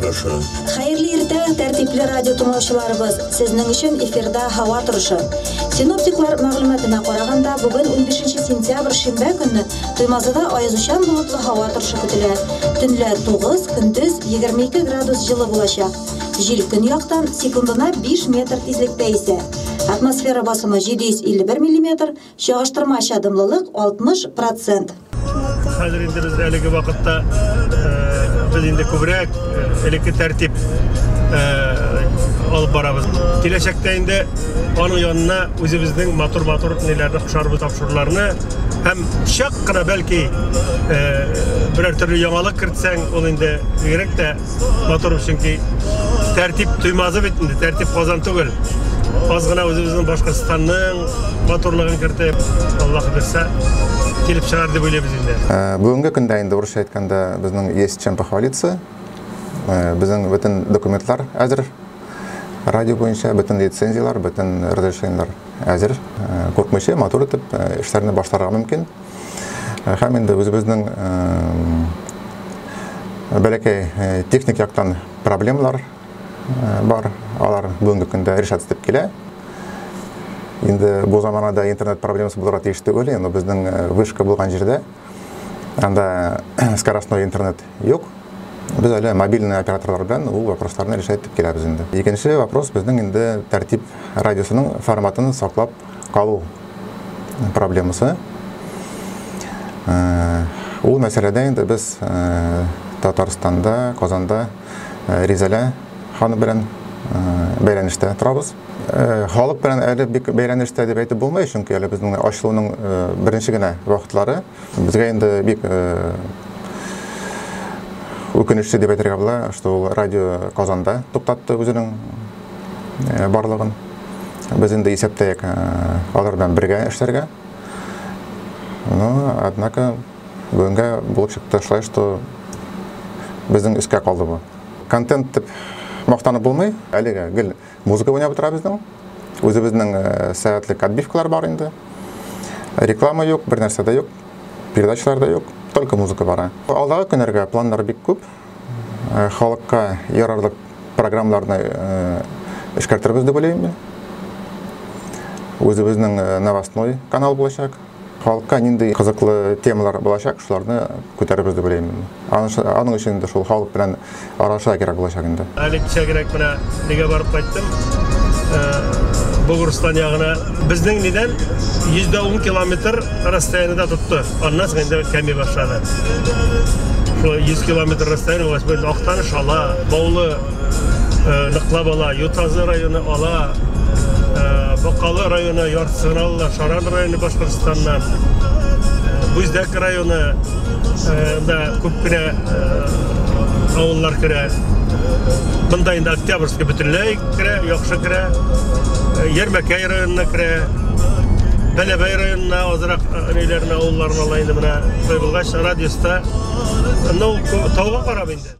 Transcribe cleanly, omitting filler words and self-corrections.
торышы. Хайырлы иртә, тәртипле радио тыңлаучыларыбыз, сезнең өчен эфирда һава торышы. Синоптиклар мәгълүматына караганда, бүген 15 сентябрь шимбә көнне Туймазыда аязучан булытлы һава торышы көтелә. Төнлә 9, көндез 22 градус җылы булачак. Җил көньяктан секундына 5 метр тизлектә исә. Атмосфера басымы 751 мм, чагыштырмача дымлылык 60%. Хәзер инде без әлеге вакытта без инде күбрәк элекке тәртип алып барабыз. Киләчәктә инде аның янына үзебезнең матур ниләрне кушарбыз, тапшыруларны һәм чак кына бәлки берәр төрле яңалык кертсәң, ул инде бигрәк тә матур, чөнки тәртип Туймазы бит инде, тәртип Казан түгел. Аз гына үзебезнең Башкортстанның матурлыгын кертеп, Аллаһ берсә килеп чыгар дип уйлыйбыз инде. Бүгенге көндә инде урысча әйткәндә безнең есть чем похвалиться. Безнең бөтен документлар әзер. Радио буенча бөтен лицензиялар, бөтен разрешениялар әзер. Куркмыйча матур итеп эшләрне башларга мөмкин. Һәм инде үзебезнең бәләкәй техник яктан проблемалар бар. Алар бүгенге көндә решат итеп килә. Инде бу заманда интернет проблемасы булырга тиеш түгел, но безнең вышка булган җирдә анда скоростной интернет юк. Без әле мобильный операторлар белән ул вопросларны решать итеп киләбез инде. Икенче вопрос безнең инде тәртип радиосының форматын саклап калу проблемасы. Ул мәсьәләдә инде без Татарстанда, Казанда Ризалә ханым белән бәйләнештә торабыз. Халык белән әле бик бәйләнештә дип әйтеп булмый, чөнки әле безнең ачылуның беренче генә вакытлары безгә инде бик үкенечле дип әйтергә була, что радио Казанда туктатты үзенең барлыгын. Без инде исәптәек алар белән бергә эшләргә. Но однако бүгенгә булып чыкты шулай, что безнең өскә калды бу. Контент дип мактанып булмый, әлегә гел музыка уйнап тора безнең. Үзебезнең сәгатьлек отбивкалар бар инде. Реклама юк, бер нәрсә дә юк, передачалар да юк, только музыка бара. Алдагы көннәргә планнар бик күп. Халыкка ярарлык программаларны эшкәртербез дип уйлыйм. Үзебезнең новостной канал булачак. Халыкка нинди кызыклы темалар булачак, шуларны күтәребез дип уйлыйм. Аның өчен дә шул халык белән аралашырга кирәк булачак инде. Әле кичәгәрәк менә нигә барып кайттым. Бугырстан ягына безнең нидән 110 километр расстояниедә тотты. Аннан соң инде кәми башлады. Шул 100 километр расстояние Васбел Актаныш ала, Баулы, Ныклабала, Ютазы районы ала, Бакалы районы яртысын ала, Шаран районы Башкортстаннан, Бүздәк районы да күп кенә авыллар керә. Бында инде Октябрьский бөтенләй керә, яхшы керә. Ермәкәй районына керә. Бәләбәй районына азрак ниләрне авылларны ала инде менә булгач радиоста. Ну, тауга карап инде.